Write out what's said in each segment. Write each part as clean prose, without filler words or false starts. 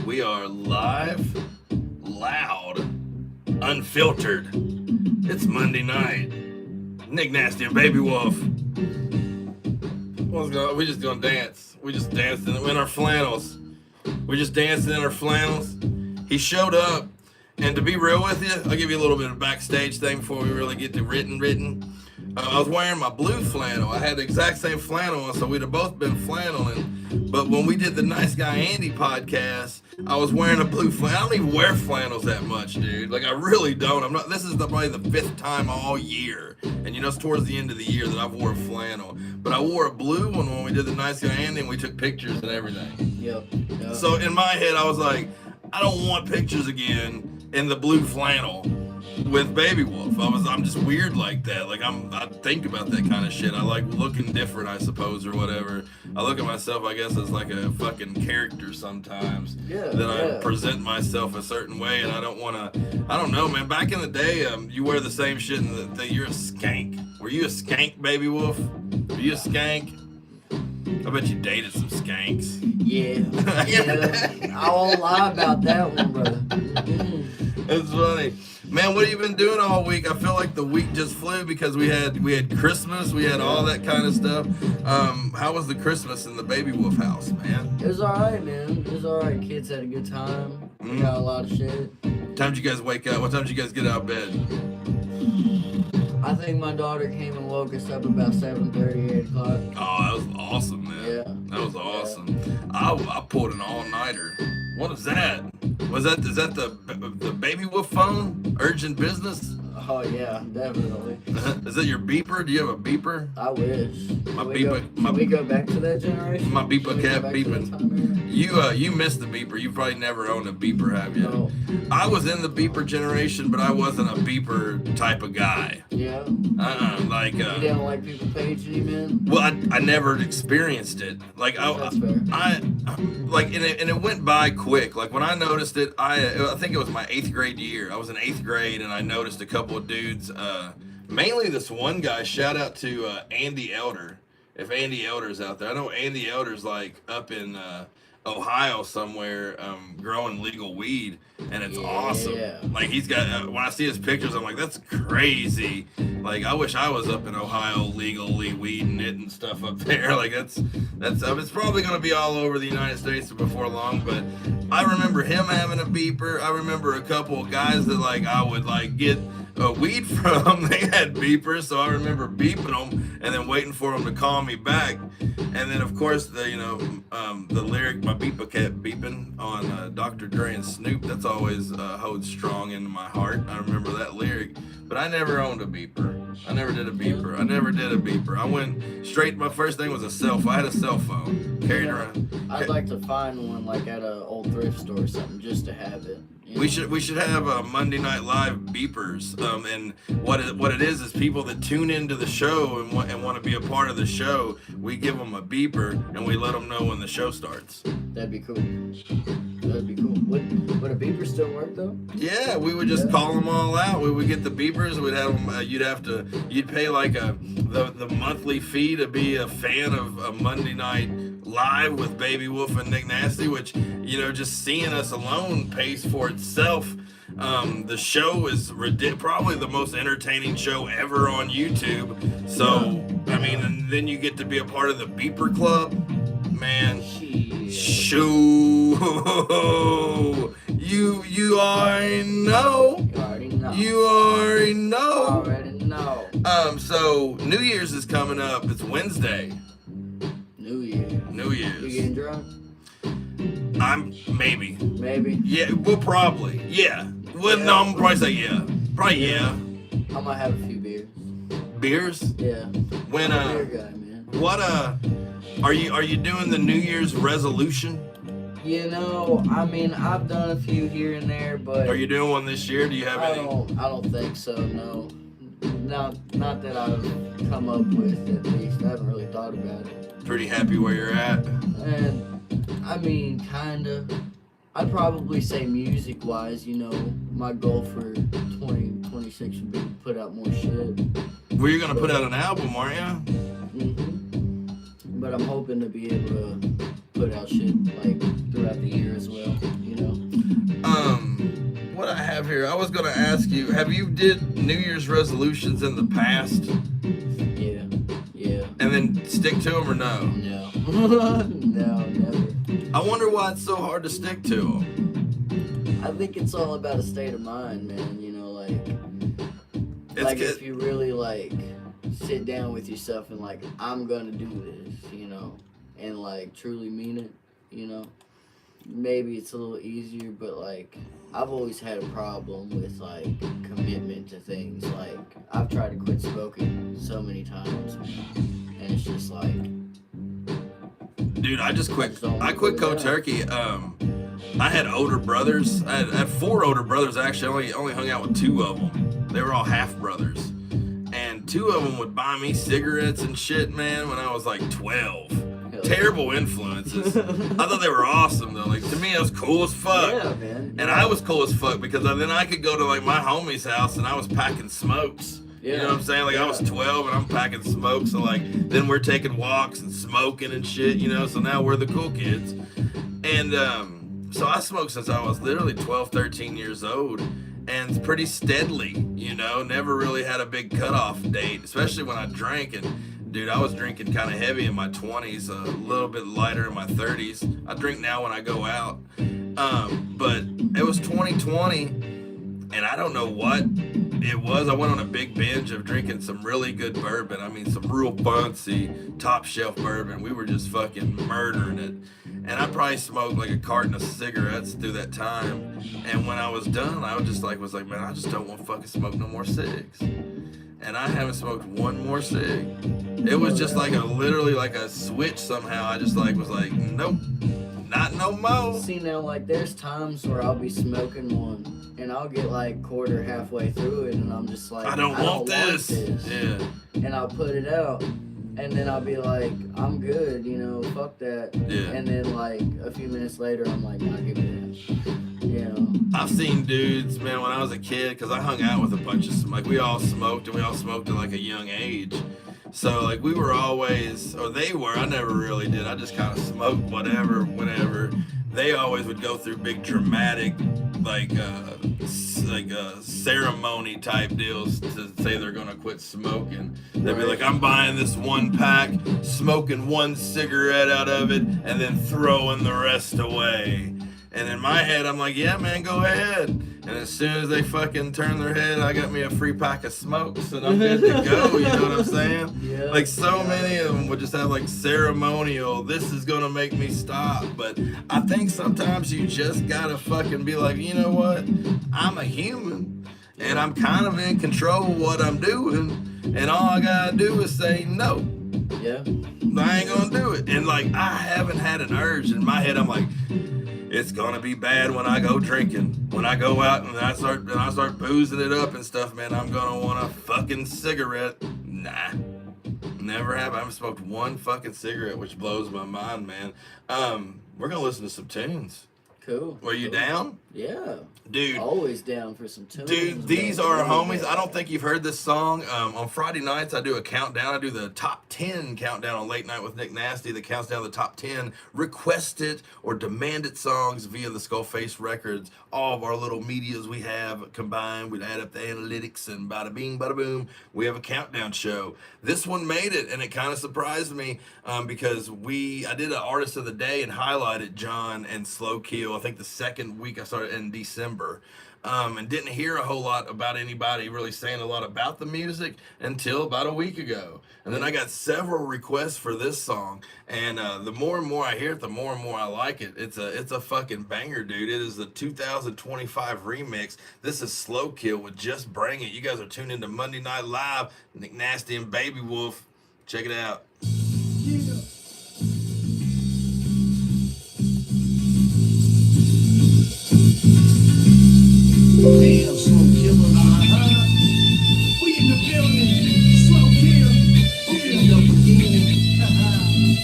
We are live, loud, unfiltered. It's Monday night. Nick Nasty and BabyWolf. We just gonna dance. We just danced in our flannels. We just danced in our flannels. He showed up, and to be real with you, I'll give you a little bit of backstage thing before we really get to written. I was wearing my blue flannel. I had the exact same flannel on, so we'd have both been flanneling. But when we did the Nice Guy Andy podcast, I was wearing a blue flannel. I don't even wear flannels that much, dude. Like, I really don't. I'm not. This is probably the 5th time all year. And you know, it's towards the end of the year that I've wore a flannel. But I wore a blue one when we did the Nice Guy Andy, and we took pictures and everything. Yep. So in my head, I was like, I don't want pictures again in the blue flannel with BabyWolf. I'm just weird like that. Like, I think about that kind of shit. I like looking different, I suppose, or whatever. I look at myself, I guess, as like a fucking character sometimes. I present myself a certain way, and I don't want to. I don't know, man. Back in the day, you wear the same shit, and you're a skank. Were you a skank, BabyWolf? Were you a skank? I bet you dated some skanks. Yeah. I won't lie about that one, brother. It's funny. Man, what have you been doing all week? I feel like the week just flew because we had Christmas, we had all that kind of stuff. How was the Christmas in the BabyWolf house, man? It was alright, man. It was alright. Kids had a good time. We got a lot of shit. What time did you guys wake up? What time did you guys get out of bed? I think my daughter came and woke us up about 7:30, 8 o'clock. Oh, that was awesome, man. Yeah. That was awesome. I pulled an all-nighter. What is that? Is that the BabyWolf phone? Urgent business? Oh yeah, definitely. Is that your beeper? Do you have a beeper? I wish. Can we go back to that generation? My beeper kept beeping. You missed the beeper. You probably never owned a beeper, have you? No. I was in the beeper generation, but I wasn't a beeper type of guy. Yeah. You didn't like people paging you, man? Well, I never experienced it. Like That's fair. And it went by quick. Like when I noticed it, I think it was my 8th grade year. I was in 8th grade, and I noticed a couple of dudes. Mainly this one guy. Shout out to Andy Elder. If Andy Elder's out there, I know Andy Elder's like up in Ohio somewhere, growing legal weed, and it's awesome. Like he's got. When I see his pictures, I'm like, that's crazy. Like I wish I was up in Ohio legally weeding it and stuff up there. Like that's. It's probably gonna be all over the United States before long. But I remember him having a beeper. I remember a couple of guys that like I would like get weed from. They had beepers, so I remember beeping them and then waiting for them to call me back. And then of course the lyric, my beeper kept beeping on Dr. Dre and Snoop. That's always holds strong into my heart. I remember that lyric, but I never owned a beeper. I never did a beeper. I went straight. My first thing was a cell phone. I had a cell phone carried around. I'd like to find one like at an old thrift store or something just to have it. We should have Monday Night Live beepers. And what it is people that tune into the show and want to be a part of the show. We give them a beeper and we let them know when the show starts. That'd be cool. Would a beeper still work though? Yeah, we would just call them all out. We would get the beepers. We'd have them. You'd pay like the monthly fee to be a fan of Monday Night Live with BabyWolf and Nick Nasty, which just seeing us alone pays for itself. The show is probably the most entertaining show ever on YouTube. So I mean, and then you get to be a part of the Beeper Club, man. Shoo! You already know. You already know. So New Year's is coming up. It's Wednesday. New Year's. You getting drunk? Maybe. Maybe. Yeah. Well, probably. Yeah. Well, no, I'm probably say yeah. Probably yeah. I might have a few beers. Beers? Yeah. When I'm a beer guy, man. What are you doing the New Year's resolution? I mean, I've done a few here and there, but are you doing one this year? Do you have any? I don't think so. No. Not that I've come up with, at least. I haven't really thought about it. Pretty happy where you're at? And I mean, kinda. I'd probably say music-wise, my goal for 2026 would be to put out more shit. Well, you're gonna put out an album, aren't you? But I'm hoping to be able to put out shit like throughout the year as well. have here? I was gonna ask you, have you did New Year's resolutions in the past? Yeah. And then stick to them or no? No. No, never. I wonder why it's so hard to stick to them. I think it's all about a state of mind, man. You know, like Good. if you really like sit down with yourself and like, I'm gonna do this, you know, and like truly mean it, you know, maybe it's a little easier. But like, I've always had a problem with like commitment to things. Like, I've tried to quit smoking so many times, man, and it's just like, dude, I quit cold turkey. I had older brothers. I had 4 older brothers. Actually, only hung out with 2 of them. They were all half brothers, and 2 of them would buy me cigarettes and shit, man, when I was like 12. Terrible influences. I thought they were awesome though. Like, to me, it was cool as fuck. Yeah, man. And I was cool as fuck because then I could go to like my homie's house and I was packing smokes. Yeah. You know what I'm saying? Like, I was 12 and I'm packing smokes, so like then we're taking walks and smoking and shit, you know, so now we're the cool kids. And so I smoked since I was literally 12, 13 years old, and pretty steadily, you know, never really had a big cutoff date, especially when I drank. And dude, I was drinking kind of heavy in my 20s, a little bit lighter in my 30s. I drink now when I go out. But it was 2020, and I don't know what it was. I went on a big binge of drinking some really good bourbon. I mean, some real fancy top shelf bourbon. We were just fucking murdering it. And I probably smoked like a carton of cigarettes through that time. And when I was done, I was like, man, I just don't want to fucking smoke no more cigs. And I haven't smoked one more cig. It was just like literally like a switch somehow. I just like was like, nope, not no more. See, now, like, there's times where I'll be smoking one and I'll get like quarter halfway through it and I'm just like, I don't want this. Yeah. And I'll put it out and then I'll be like, I'm good, you know, fuck that. Yeah. And then like a few minutes later, I'm like, nah, give me that. You know. I've seen dudes, man, when I was a kid, because I hung out with a bunch of, like, we all smoked, and we all smoked at like a young age. So like we were always, or they were, I never really did. I just kind of smoked whatever, whenever. They always would go through big dramatic, like ceremony type deals to say they're gonna quit smoking. They'd be like, I'm buying this 1 pack, smoking 1 cigarette out of it, and then throwing the rest away. And in my head, I'm like, yeah, man, go ahead. And as soon as they fucking turn their head, I got me a free pack of smokes and I'm good to go. You know what I'm saying? Yeah. Like, so many of them would just have like ceremonial, this is gonna make me stop. But I think sometimes you just gotta fucking be like, you know what? I'm a human and I'm kind of in control of what I'm doing. And all I gotta do is say no. Yeah. I ain't gonna do it. And like, I haven't had an urge. In my head, I'm like, it's gonna be bad when I go drinking. When I go out and I start boozing it up and stuff, man, I'm gonna want a fucking cigarette. Nah. Never have. I haven't smoked 1 fucking cigarette, which blows my mind, man. We're gonna listen to some tunes. Cool. Were you down? Yeah. Dude. Always down for some tunes. Dude, these are homies. I don't think you've heard this song. On Friday nights, I do a countdown. I do the top 10 countdown on Late Night with Nick Nasty that counts down the top 10 requested or demanded songs via the SkullFace Records. All of our little medias we have combined. We'd add up the analytics and bada bing, bada boom. We have a countdown show. This one made it, and it kind of surprised me because I did an Artist of the Day and highlighted John and Slow Kill. I think the second week I started in December. And didn't hear a whole lot about anybody really saying a lot about the music until about a week ago. And then I got several requests for this song, and the more and more I hear it, the more and more I like it. It's a fucking banger, dude. It is the 2025 remix. This is Slow Kill with Just Bring It. You guys are tuned into Monday Night Live, Nick Nasty and BabyWolf. Check it out. Yeah. Damn, slow killer, we in the building, slow kill, open up again,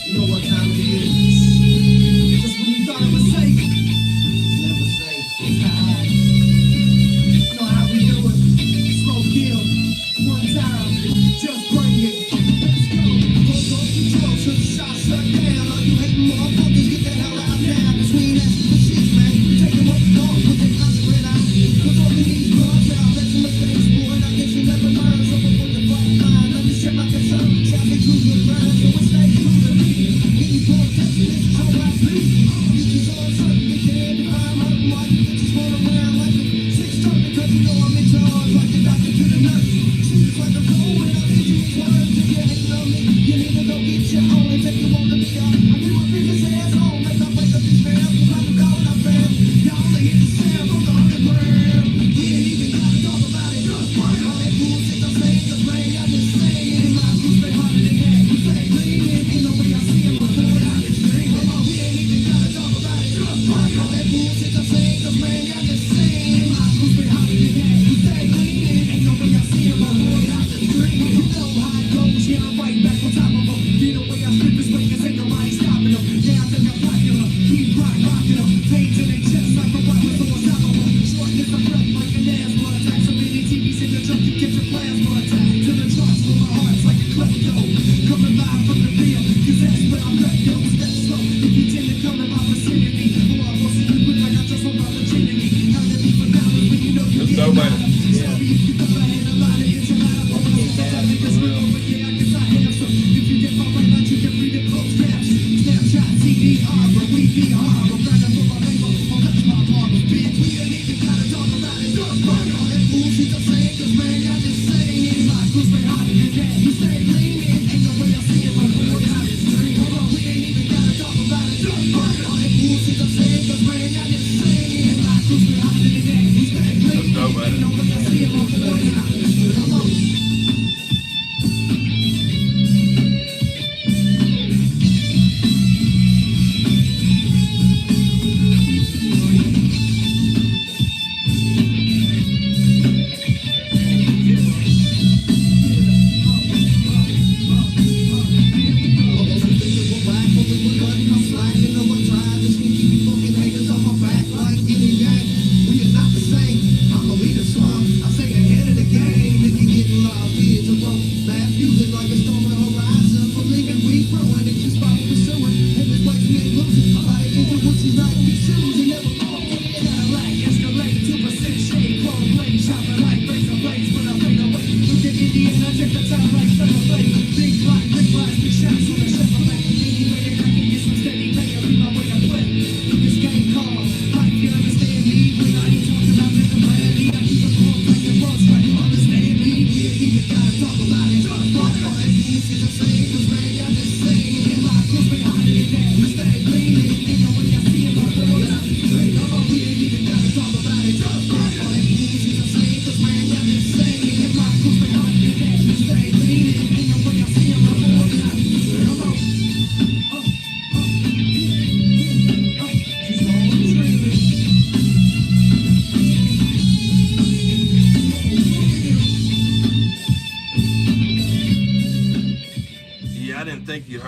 you know what time it is, just when you thought it was safe, never safe, you know how we do it, slow kill, 1 time, just bring it, let's go.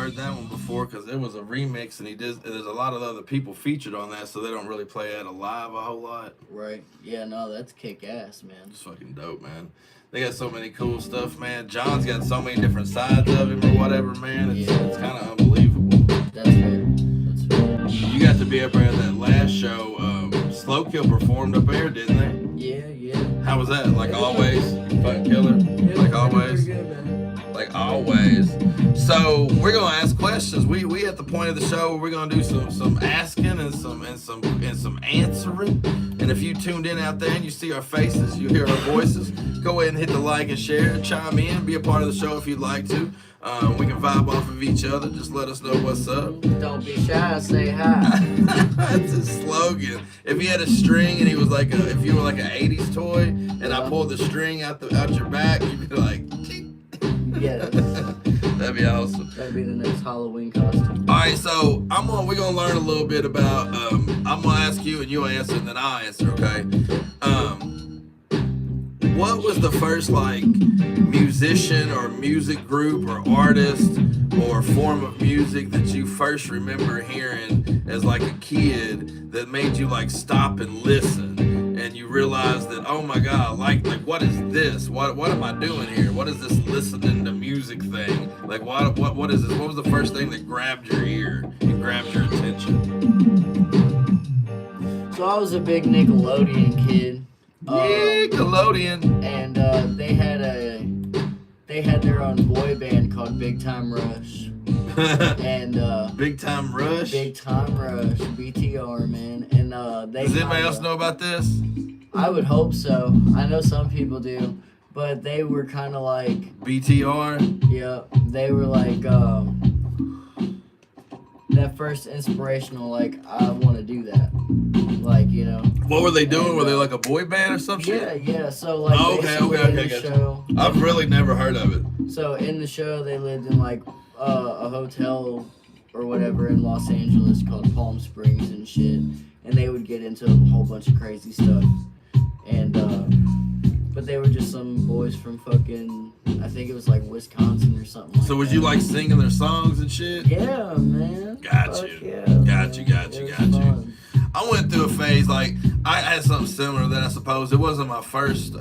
heard that one before because it was a remix, and there's a lot of other people featured on that, so they don't really play it live a whole lot. Right. Yeah, no, that's kick ass, man. It's fucking dope, man. They got so many cool stuff, man. John's got so many different sides of him or whatever, man. It's kind of unbelievable. That's fair. That's fair. You got to be up there at that last show. Slow Kill performed up there, didn't they? Yeah, yeah. How was that? Like always? Fucking killer? Yeah, Like always? pretty good, man. Like always. So we're gonna ask questions. We at the point of the show where we're gonna do some asking and some answering. And if you tuned in out there and you see our faces, you hear our voices, go ahead and hit the like and share, chime in, be a part of the show if you'd like to. We can vibe off of each other. Just let us know what's up. Don't be shy, say hi. That's his slogan. If he had a string and he was like if you were like an 80s toy and I pulled the string out your back, you'd be like, tick. Yes. That'd be awesome. That'd be the next Halloween costume. All right, so we're gonna learn a little bit about. I'm gonna ask you and you'll answer, and then I'll answer. Okay. What was the first like musician or music group or artist or form of music that you first remember hearing as like a kid that made you like stop and listen and you realized that, oh my God, like what is this? What am I doing here? What is this listening to music thing? Like what is this? What was the first thing that grabbed your ear and grabbed your attention? So I was a big Nickelodeon kid. Nickelodeon. And they had their own boy band called Big Time Rush. And Big Time Rush? Big Time Rush, BTR, man. And they does anybody else know about this? I would hope so. I know some people do. But they were kind of like BTR? Yeah, they were like that first inspirational, like, I want to do that. Like, you know. What were they doing? Were they like a boy band or some shit? Yeah. So, like, okay, in the gotcha. show, I've really never heard of it. So, in the show, they lived in, like, a hotel or whatever in Los Angeles called Palm Springs and shit. And they would get into a whole bunch of crazy stuff. And, but they were just some boys from fucking, I think it was like Wisconsin or something like So was that. you like singing their songs and shit? Yeah, man. Got Fuck you. Yeah, Got you. fun. I went through a phase, like, I had something similar to that, I suppose. It wasn't my first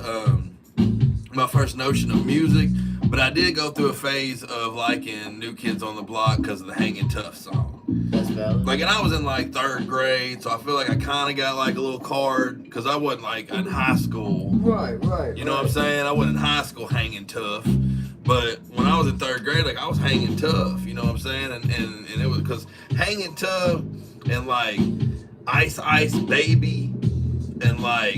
notion of music, but I did go through a phase of liking New Kids on the Block because of the Hangin' Tough song. That's valid. Like, and I was in like 3rd grade, so I feel like I kind of got like a little card because I wasn't like in high school. Right. You know what I'm saying? I wasn't in high school hanging tough, but when I was in 3rd grade, like I was hanging tough. You know what I'm saying? And it was because hanging tough and like Ice Ice Baby and like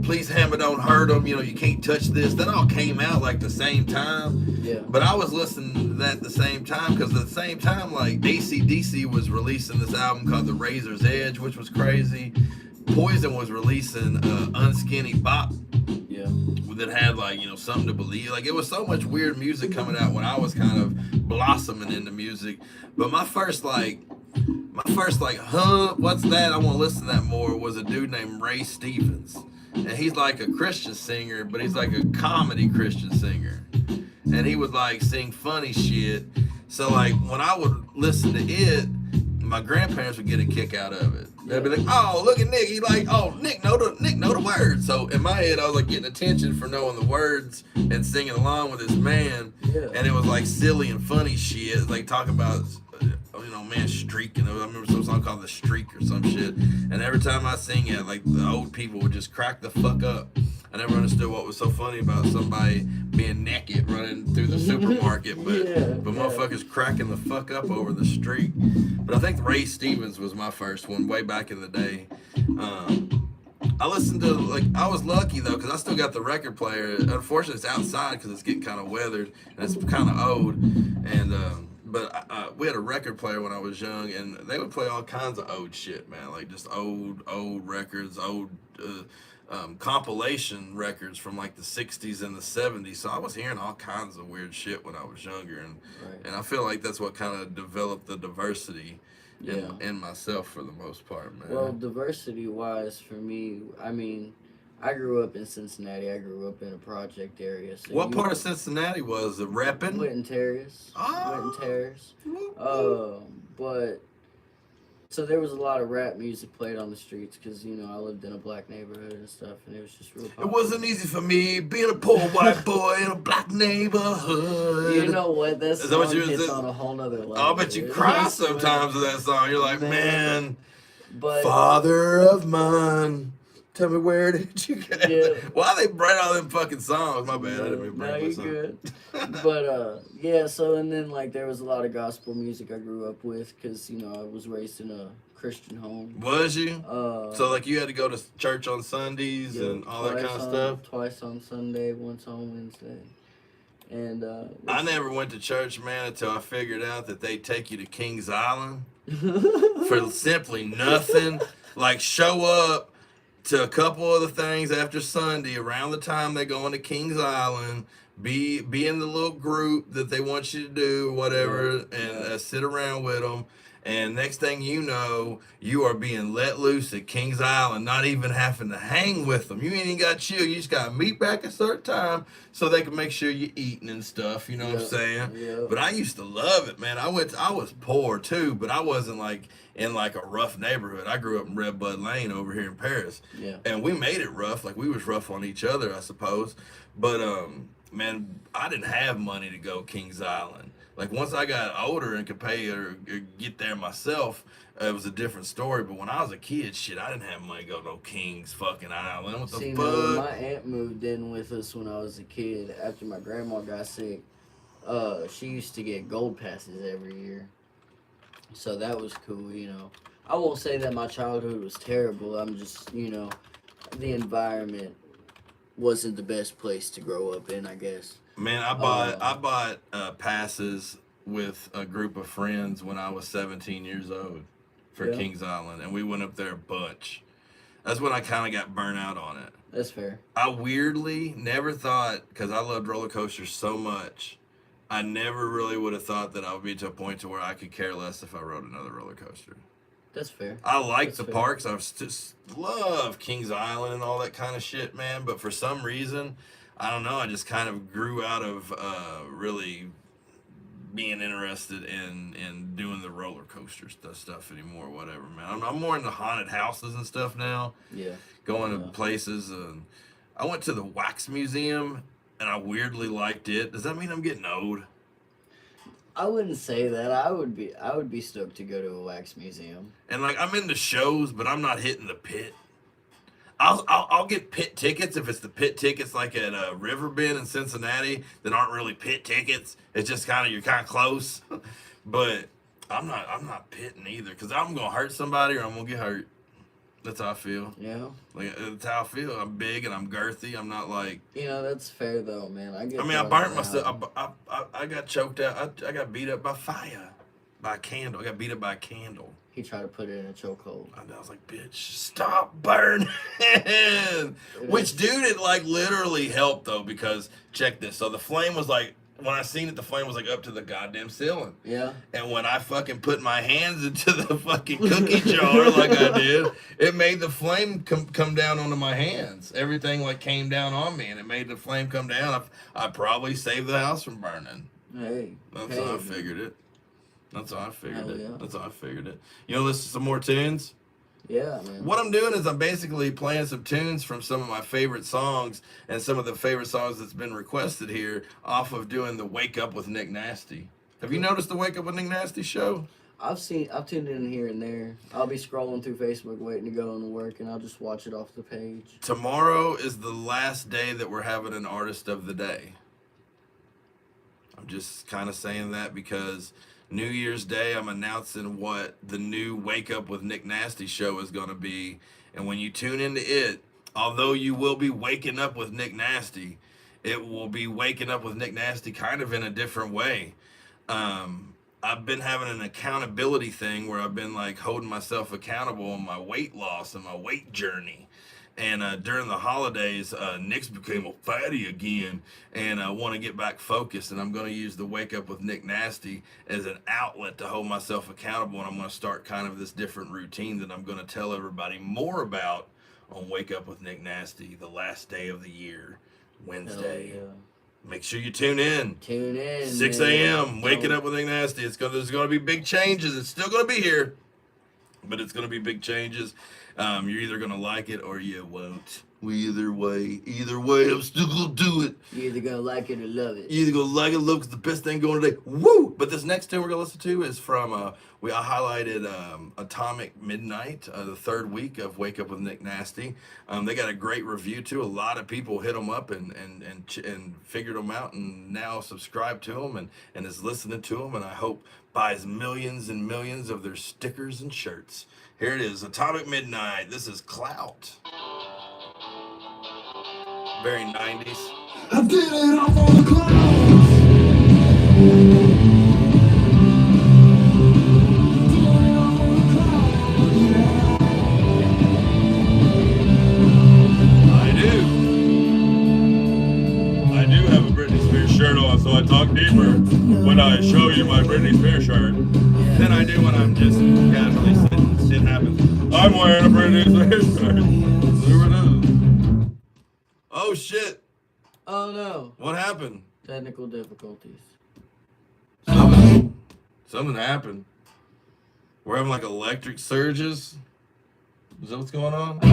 Please Hammer Don't Hurt 'Em, you know, You Can't Touch This, that all came out like the same time. Yeah. But I was listening to that at the same time because at the same time, like AC/DC was releasing this album called The Razor's Edge, which was crazy. Poison was releasing Unskinny Bop. Yeah. That had like, you know, Something to Believe. Like it was so much weird music coming out when I was kind of blossoming into music. But my first what's that? I want to listen to that more was a dude named Ray Stevens. And he's like a Christian singer, but he's like a comedy Christian singer. And he would like sing funny shit. So like when I would listen to it, my grandparents would get a kick out of it. They'd be like, "Oh, look at Nick. He like, oh, Nick know the words." So in my head, I was like getting attention for knowing the words and singing along with this man. Yeah. And it was like silly and funny shit, like talking about, you know, man streaking. I remember some song called The Streak or some shit. And every time I sing it, like the old people would just crack the fuck up. I never understood what was so funny about somebody being naked running through the supermarket, but motherfuckers cracking the fuck up over The Streak. But I think Ray Stevens was my first one way back in the day. I listened to, like, I was lucky though, because I still got the record player. Unfortunately, it's outside because it's getting kind of weathered and it's kind of old. And but we had a record player when I was young, and they would play all kinds of old shit, man. Like just old records, old compilation records from like the 60s and the 70s. So I was hearing all kinds of weird shit when I was younger, and I feel like that's what kind of developed the diversity in myself for the most part, man. Well, diversity wise for me, I mean, I grew up in Cincinnati. I grew up in a project area. So What part of Cincinnati was it? Reppin'? Winton Terrace. Oh. Winton Terrace. Whoop. But so there was a lot of rap music played on the streets because I lived in a black neighborhood and stuff, and it was just real popular. It wasn't easy for me being a poor white boy in a black neighborhood. You know what? That Is that what song you- hits on a whole nother level. I'll bet you dude. cry sometimes with that song. You're like, man, But Father of mine, tell me where did you go? Yeah. Why they bring all them fucking songs? My bad, I didn't mean to no, bring you're my song. good. But yeah. So and then like there was a lot of gospel music I grew up with because I was raised in a Christian home. Was you? So like you had to go to church on Sundays yeah, and all that kind of twice stuff? Twice on Sunday, once on Wednesday, and I never went to church, man, until I figured out that they take you to Kings Island for simply nothing. Like show up to a couple of the things after Sunday around the time they go into Kings Island, be in the little group that they want you to do, whatever, and sit around with them. And next thing you know, you are being let loose at Kings Island, not even having to hang with them. You ain't even got to chill. You just got to meet back a certain time so they can make sure you're eating and stuff. You know what I'm saying? Yeah. But I used to love it, man. I was poor too, but I wasn't like in like a rough neighborhood. I grew up in Red Bud Lane over here in Paris. Yeah. And we made it rough. Like we was rough on each other, I suppose. But man, I didn't have money to go Kings Island. Like once I got older and could pay or get there myself, it was a different story. But when I was a kid, shit, I didn't have money to go no Kings fucking Island. What the See, fuck? man, my aunt moved in with us when I was a kid after my grandma got sick. She used to get gold passes every year. So that was cool, I won't say that my childhood was terrible. I'm just, the environment wasn't the best place to grow up in, I guess. Man, I bought passes with a group of friends when I was 17 years old for Yeah. Kings Island, and we went up there a bunch. That's when I kind of got burnt out on it. That's fair. I weirdly never thought, because I loved roller coasters so much, I never really would have thought that I would be to a point to where I could care less if I rode another roller coaster. That's fair. I like That's the fair. parks. I just love Kings Island and all that kind of shit, man. But for some reason, I don't know. I just kind of grew out of really being interested in doing the roller coaster stuff anymore, whatever, man. I'm more into haunted houses and stuff now. Yeah. Going to places. I went to the Wax Museum, and I weirdly liked it. Does that mean I'm getting old? I wouldn't say that. I would be stoked to go to a wax museum. And like I'm into shows, but I'm not hitting the pit. I'll get pit tickets if it's the pit tickets like at Riverbend in Cincinnati that aren't really pit tickets. It's just you're kind of close. But I'm not pitting either because I'm gonna hurt somebody or I'm gonna get hurt. That's how I feel. Yeah. Like that's how I feel. I'm big and I'm girthy. I'm not like. That's fair though, man. I burnt myself. I got choked out. I got beat up by fire, by a candle. I got beat up by a candle. He tried to put it in a chokehold. I was like, bitch, stop burning. Which, dude, it like literally helped though because check this. So the flame was like. When I seen it, the flame was like up to the goddamn ceiling. Yeah. And when I fucking put my hands into the fucking cookie jar like I did, it made the flame come down onto my hands. Everything like came down on me, and it made the flame come down. I probably saved the house from burning. Hey. That's how I figured it. That's how I figured it. Yeah. That's how I figured it. Listen to some more tunes? Yeah, man. What I'm doing is I'm basically playing some tunes from some of my favorite songs and some of the favorite songs that's been requested here off of doing the Wake Up with Nick Nasty. Have you noticed the Wake Up with Nick Nasty show? I've tuned in here and there. I'll be scrolling through Facebook waiting to go into work and I'll just watch it off the page. Tomorrow is the last day that we're having an artist of the day. I'm just kind of saying that because New Year's Day, I'm announcing what the new Wake Up with Nick Nasty show is going to be. And when you tune into it, although you will be waking up with Nick Nasty, it will be waking up with Nick Nasty kind of in a different way. I've been having an accountability thing where I've been like holding myself accountable on my weight loss and my weight journey. And during the holidays, Nick's became a fatty again, and I want to get back focused. And I'm going to use the Wake Up with Nick Nasty as an outlet to hold myself accountable. And I'm going to start kind of this different routine that I'm going to tell everybody more about on Wake Up with Nick Nasty, the last day of the year, Wednesday. Hell yeah. Make sure you tune in. Tune in. 6 a.m. Waking Up with Nick Nasty. There's gonna be big changes. It's still gonna be here, but it's gonna be big changes. You're either gonna like it or you won't. Either way, I'm still gonna do it. You're either gonna like it or love it. You're either gonna like it or love it, 'cause the best thing going today. Woo! But this next tune we're gonna listen to is from I highlighted Atomic Midnight, the third week of Wake Up with Nick Nasty. They got a great review too. A lot of people hit them up and figured them out, and now subscribe to them and is listening to them, and I hope buys millions and millions of their stickers and shirts. Here it is, Atomic Midnight. This is Clout. Very 90s. I did it off on the clouds. I do have a Britney Spears shirt on, so I talk deeper when I show you my Britney Spears shirt than I do when I'm just casually sitting. It happens. I'm wearing a Britney Spears shirt. There it is. Oh shit! Oh no. What happened? Technical difficulties. Something happened. We're having like electric surges. Is that what's going on? Did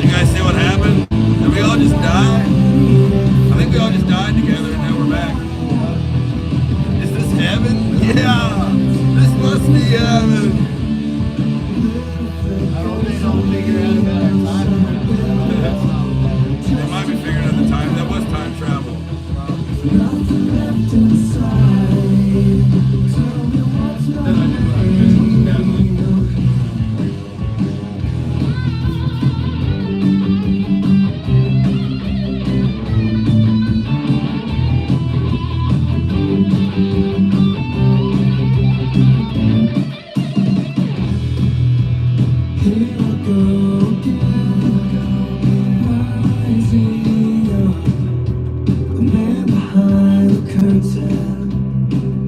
you guys see what happened? Did we all just die? I think we all just died together and now we're back. Is this heaven? Yeah! This must be heaven! I hope they don't figure out about our time. They might be figuring out the time. That was time travel.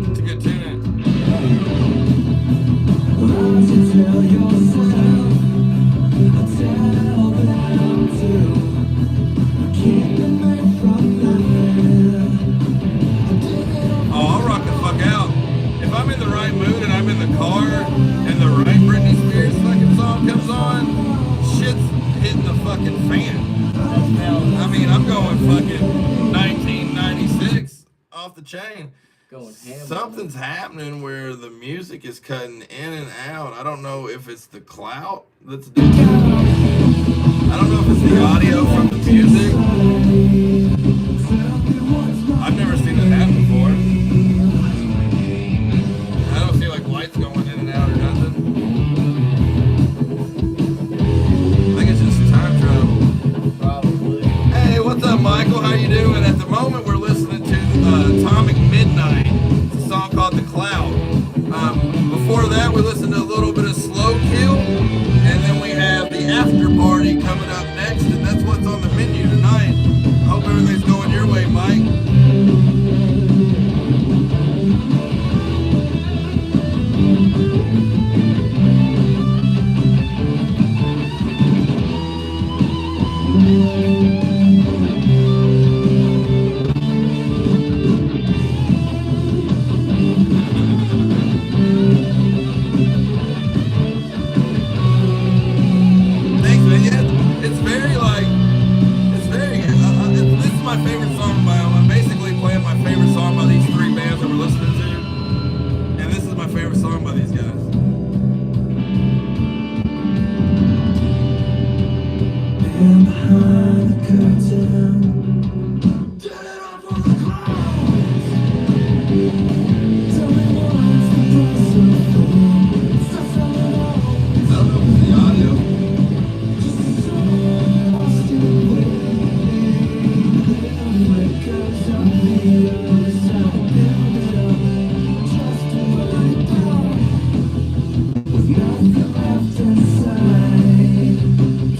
It's a good tune. Oh, I'll rock the fuck out. If I'm in the right mood and I'm in the car and the right Britney Spears fucking song comes on, shit's hitting the fucking fan. I mean, I'm going fucking 1996 off the chain. Going ham. Something's happening where the music is cutting in and out. I don't know if it's the clout that's doing it. I don't know if it's the audio from the music. I've never seen it happen before. I don't see like lights going in and out or nothing. I think it's just time travel. Probably. Hey, what's up, Michael? How you doing? At the moment, we're listening to Atomic Midnight. It's a song called The Cloud. Before that, we listened to a little bit of Slow Kill, and then we have the after party coming up next, and that's what's on the menu tonight. I hope everything's going your way, Mike. Thanks, man. Yeah, it's very like, this is my favorite song by them. I'm basically playing my favorite song by these three bands that we're listening to, and this is my favorite song by these guys. Behind the curtain, turn it off on the clouds. Tell me what's the price of I don't know if it's the audio. just so lost in because of the other side. Build it up, just to burn it down, with nothing left inside.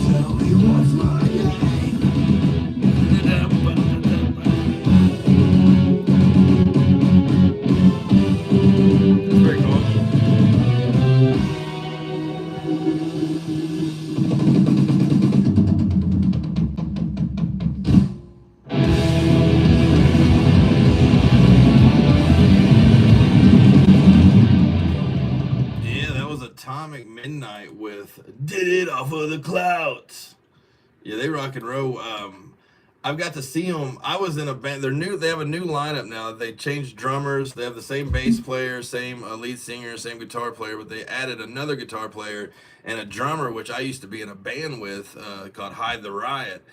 Tell me what's my game. It's very cool. was Atomic Midnight with "Did It Off of the Clouds." Yeah, they rock and roll. I've got to see them. I was in a band. They have a new lineup now. They changed drummers. They have the same bass player, same lead singer, same guitar player, but they added another guitar player and a drummer, which I used to be in a band with called Hide the Riot.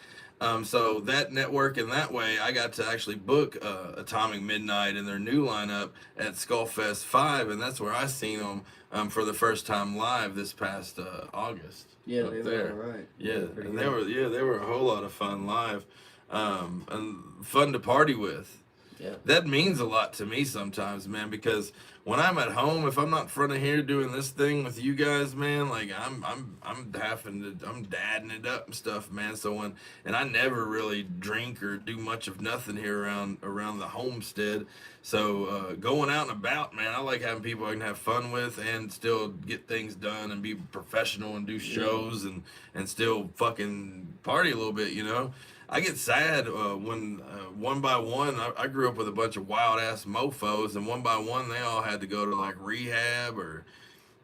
So that network in that way, I got to actually book Atomic Midnight in their new lineup at SkullFest 5, and that's where I seen them for the first time live this past August. Yeah, up they there. were alright. Yeah, Pretty and good. they were a whole lot of fun live, and fun to party with. Yeah. That means a lot to me sometimes, man, because when I'm at home, if I'm not in front of here doing this thing with you guys, man, like I'm dadding it up and stuff, man. So and I never really drink or do much of nothing here around the homestead. So going out and about, man, I like having people I can have fun with and still get things done and be professional and do shows and still fucking party a little bit, you know. I get sad when one by one, I grew up with a bunch of wild ass mofos, and one by one they all had to go to like rehab, or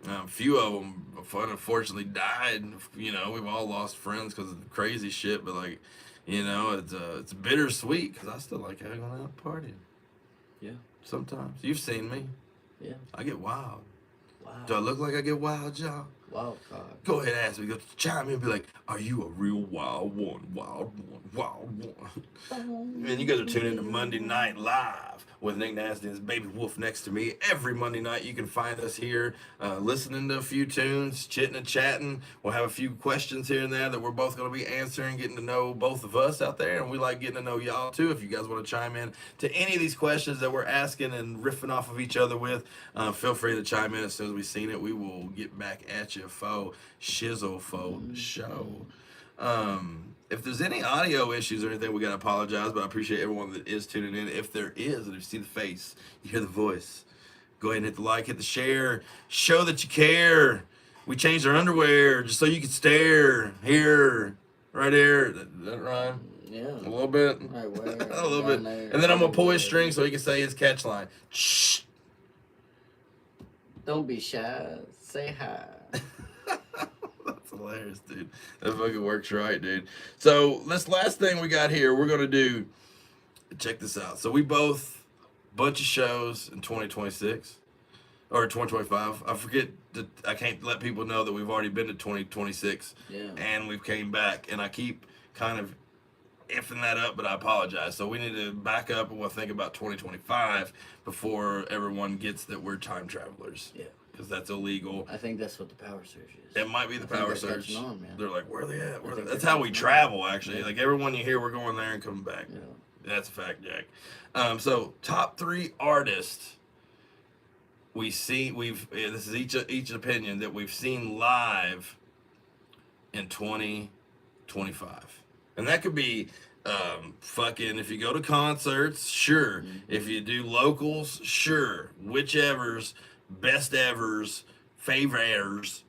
a few of them unfortunately died. You know, we've all lost friends because of crazy shit, but like, you know, it's bittersweet because I still like going out and partying. Yeah. Sometimes you've seen me. Yeah. I get wild. Wow. Do I look like I get wild, y'all? Wild card. Go ahead and ask me. Go chime in and be like, are you a real wild one? Wild one. Wild one. Man, you guys are tuning into Monday Night Live with Nick Nasty and his BabyWolf next to me. Every Monday night you can find us here listening to a few tunes, chitting and chatting. We'll have a few questions here and there that we're both going to be answering, getting to know both of us out there. And we like getting to know y'all too. If you guys want to chime in to any of these questions that we're asking and riffing off of each other with, feel free to chime in as soon as we've seen it. We will get back at you fo shizzle fo show. If there's any audio issues or anything, we gotta apologize, but I appreciate everyone that is tuning in. If there is, and if you see the face, you hear the voice, go ahead and hit the like, hit the share, show that you care. We changed our underwear just so you could stare. Here, right here. That rhyme? Yeah. A little bit. Right where? A little bit. There, And then I'm gonna pull his everywhere. string so he can say his catch line. Shh. Don't be shy. Say hi. That's hilarious, dude. That fucking works right, dude. So this last thing we got here, we're gonna do. Check this out. So we both bunch of shows in 2026 or 2025. I forget. I can't let people know that we've already been to 2026. Yeah. And we've came back, and I keep kind of effing that up, but I apologize. So we need to back up and we'll think about 2025 before everyone gets that we're time travelers. Yeah. Because that's illegal. I think that's what the power surge is. It might be the I think power they're surge. catching on, man. They're like, where are they at? Where are I think they? That's they're how we catching travel, on. actually. Yeah. Like everyone you hear, we're going there and coming back. Yeah. That's a fact, Jack. So top 3 artists we see. This is each opinion that we've seen live in 2025, and that could be fucking if you go to concerts, sure. Mm-hmm. If you do locals, sure. Whichever's best ever's favorites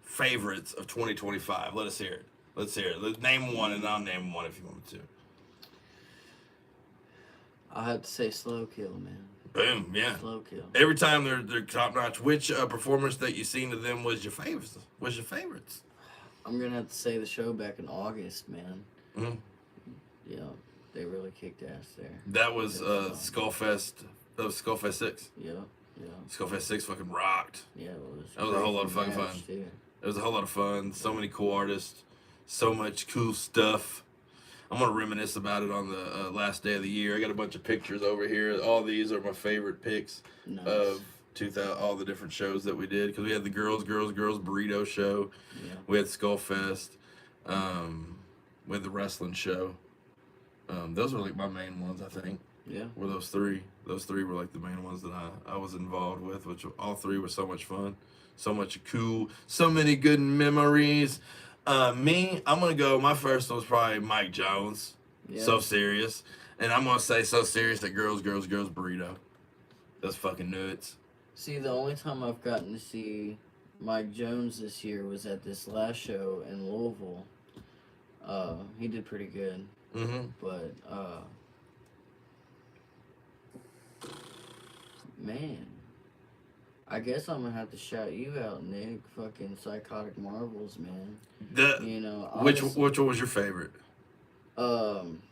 of 2025. Let us hear it. Let's hear it. Let's name one, and I'll name one if you want me to. I have to say Slow Kill, man. Boom, yeah. Slow Kill. Every time they're top notch. Which performance that you seen to them was your favorites? I'm gonna have to say the show back in August, man. Mm-hmm. Yeah, they really kicked ass there. That was SkullFest. That was SkullFest 6. Yeah, yeah, SkullFest 6 fucking rocked. yeah. It was. That was a whole lot of great fucking match, fun. too. It was a whole lot of fun. So many cool artists. So much cool stuff. I'm going to reminisce about it on the last day of the year. I got a bunch of pictures over here. All these are my favorite pics Nice. of 2000, all the different shows that we did. Because we had the Girls Burrito show. Yeah. We had SkullFest. We had the wrestling show. Those were like my main ones, I think. Yeah. Were those 3. Those 3 were like the main ones that I was involved with, which all 3 were so much fun. So much cool. So many good memories. I'm going to go, my first one was probably Mike Jones. Yeah. So Serious. And I'm going to say So Serious that Girls Burrito. That's fucking nuts. See, the only time I've gotten to see Mike Jones this year was at this last show in Louisville. He did pretty good, Mm-hmm. but man, I guess I'm gonna have to shout you out, Nick. Fucking Psychotic Marvels, man. The You know, which honestly, one was your favorite? um,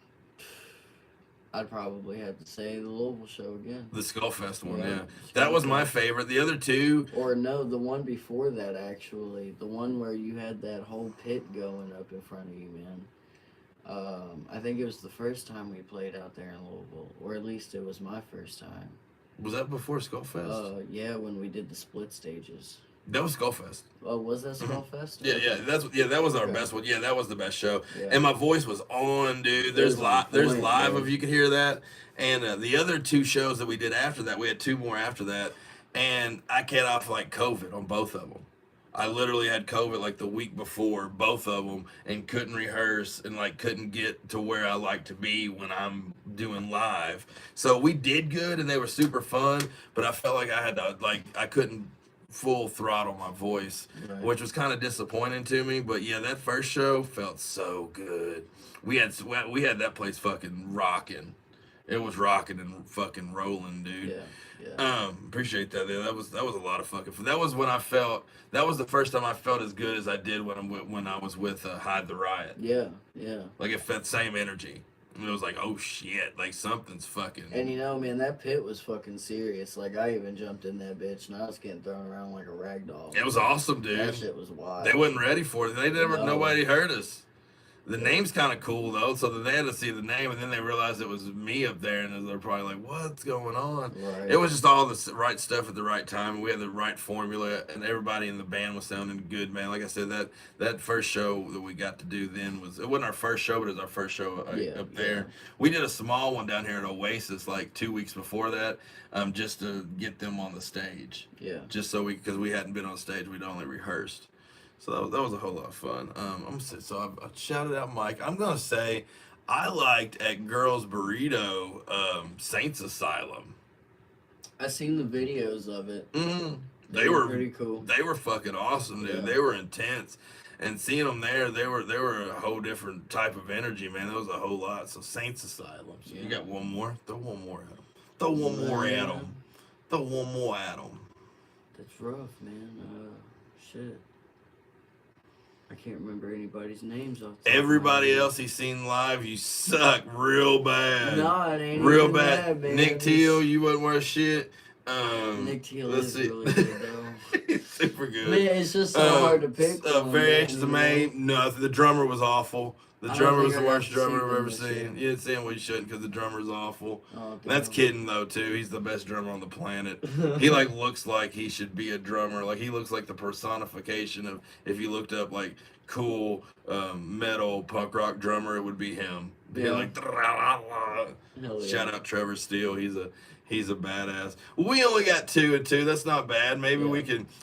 I'd probably have to say the Louisville show again. The SkullFest one, yeah. Yeah, That was my SkullFest. favorite. The other two, Or no, the one before that actually, the one where you had that whole pit going up in front of you, man. I think it was the first time we played out there in Louisville, or at least it was my first time. was that before SkullFest? Yeah, when we did the split stages. That was SkullFest. Oh, was that SkullFest? Yeah, that was our Okay. best one. Yeah, that was the best show. Yeah. And my voice was on, dude. It There's was on there's point, live man. if you could hear that. And the other two shows that we did after that, we had two more after that, and I came off like COVID on both of them. I literally had COVID like the week before, both of them, and couldn't rehearse and like couldn't get to where I like to be when I'm doing live. So we did good and they were super fun, but I felt like I had to I couldn't full throttle my voice, Right. which was kind of disappointing to me. But yeah, that first show felt so good. We had that place fucking rocking. It was rocking and fucking rolling, dude. Yeah. Appreciate that. Yeah, that was a lot of fucking fun. That was when I felt. That was the first time I felt as good as I did when I was with Hide the Riot. Yeah. Yeah. Like it felt same energy. And it was like, oh shit, like something's fucking. And you know, man, that pit was fucking serious. Like I even jumped in that bitch, and I was getting thrown around like a rag doll. It was awesome, dude. That shit was wild. They wasn't ready for it. They never. No. Nobody heard us. The name's kind of cool though, so then they had to see the name, and then they realized it was me up there, and they're probably like, "What's going on?" Right. It was just all the right stuff at the right time, and we had the right formula, and everybody in the band was sounding good, man. Like I said, that first show that we got to do then it wasn't our first show, but it was our first show up there. Yeah. We did a small one down here at Oasis like 2 weeks before that, just to get them on the stage. Yeah. Just so because we hadn't been on stage, we'd only rehearsed. So that was a whole lot of fun. I shouted out Mike. I'm gonna say I liked at Girls Burrito Saints Asylum. I seen the videos of it. They were pretty cool. They were fucking awesome, dude. Yeah. They were intense, and seeing them there, they were a whole different type of energy, man. That was a whole lot. So Saints Asylum. So you got one more? Throw one more at them. Throw one more at them. Throw one more at them. That's rough, man. Shit. I can't remember anybody's names off. the top of my Everybody head. else he's seen live, you suck real bad. Nah, it ain't Real even bad. that, man. Nick Teal, you wasn't worth shit. Nick Teal let's is see. really good though. He's super good. Man, it's just so hard to pick. one, Variations of man, you Maine. No, the drummer was awful. The I don't drummer think was the I got worst to drummer see I've them ever this seen. year. You didn't see him, well, you shouldn't, because the drummer's awful. know? That's damn. kidding though too. He's the best drummer on the planet. He like looks like he should be a drummer. Like he looks like the personification of, if you looked up like cool metal punk rock drummer, it would be him. Be Yeah. like Hell yeah. shout out Trevor Steele. He's a badass. We only got 2 and 2. That's not bad. Maybe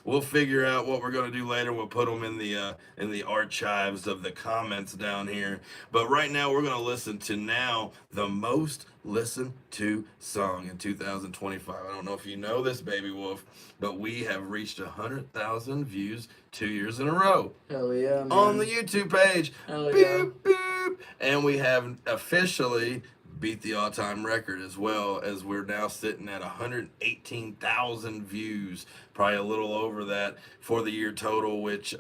we'll figure out what we're gonna do later. We'll put them in the archives of the comments down here. But right now we're gonna listen to now the most listened to song in 2025. I don't know if you know this, BabyWolf, but we have reached 100,000 views 2 years in a row Hell yeah, man. on the YouTube page. Hell yeah. Boop, boop. And we have officially beat the all-time record, as well as we're now sitting at 118,000 views, probably a little over that for the year total, which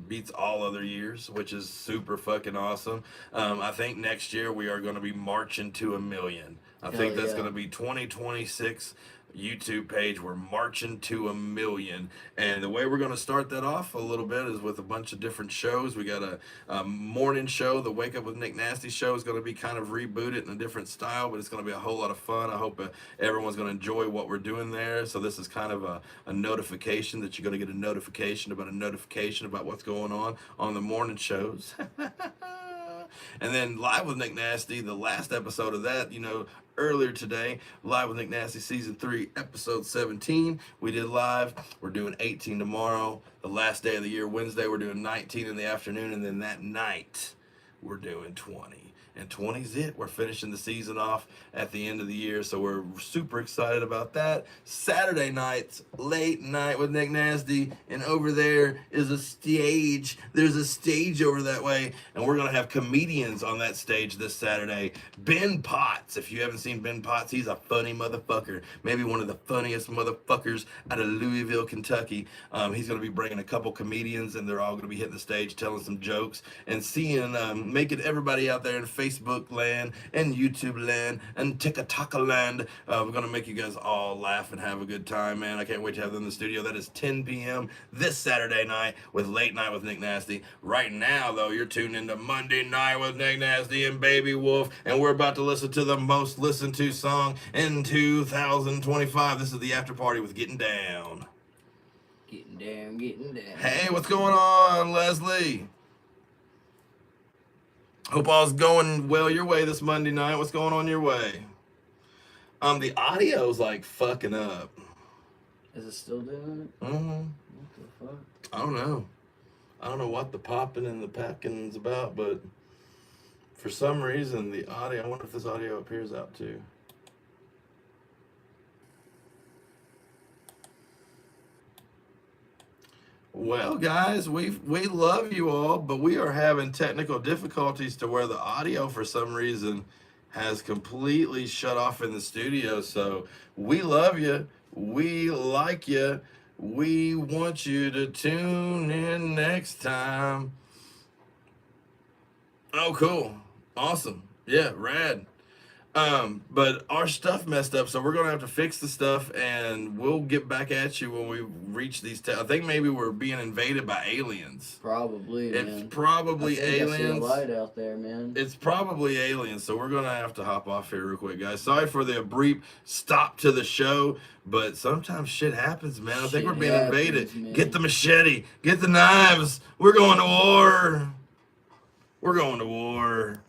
beats all other years, which is super fucking awesome. I think next year we are going to be marching to 1 million. I think that's yeah. going to be 2026 YouTube page. We're marching to 1 million, and the way we're going to start that off a little bit is with a bunch of different shows. We got a morning show. The Wake Up with Nick Nasty show is going to be kind of rebooted in a different style, but it's going to be a whole lot of fun. I hope everyone's going to enjoy what we're doing there. So this is kind of a notification that you're going to get a notification about what's going on the morning shows. And then Live with Nick Nasty, the last episode of that, earlier today, Live with Nick Nasty Season 3, Episode 17. We did live. We're doing 18 tomorrow. The last day of the year, Wednesday, we're doing 19 in the afternoon. And then that night, we're doing 20. and 20's it. We're finishing the season off at the end of the year, so we're super excited about that. Saturday nights, late night with Nick Nasty, and over there is a stage. There's a stage over that way, and we're gonna have comedians on that stage this Saturday. Ben Potts, if you haven't seen Ben Potts, he's a funny motherfucker. Maybe one of the funniest motherfuckers out of Louisville, Kentucky. He's gonna be bringing a couple comedians, and they're all gonna be hitting the stage, telling some jokes, and seeing, making everybody out there in Facebook land and YouTube land and TikTok land. We're gonna make you guys all laugh and have a good time, man. I can't wait to have them in the studio. That is 10 p.m. this Saturday night with Late Night with Nick Nasty. Right now, though, you're tuned into Monday Night with Nick Nasty and BabyWolf, and we're about to listen to the most listened to song in 2025. This is the after party with Getting Down. Getting down, getting down. Hey, what's going on, Leslie? Hope all's going well your way this Monday night. What's going on your way? The audio's like fucking up. Is it still doing it? Mm-hmm. What the fuck? I don't know. I don't know what the popping and the packing's about, but for some reason the audio, I wonder if this audio appears out too. Well, guys, we love you all, but we are having technical difficulties to where the audio, for some reason, has completely shut off in the studio. So we love you. We like you. We want you to tune in next time. Oh, cool. Awesome. Yeah, rad. But our stuff messed up, so we're gonna have to fix the stuff, and we'll get back at you when we reach these. I think maybe we're being invaded by aliens. Probably, man. It's probably I see a aliens. light out there, man. It's probably aliens, so we're gonna have to hop off here real quick, guys. Sorry for the abrupt stop to the show, but sometimes shit happens, man. I think Shit we're being happens, invaded. man. Get the machete. Get the knives. We're going to war. We're going to war.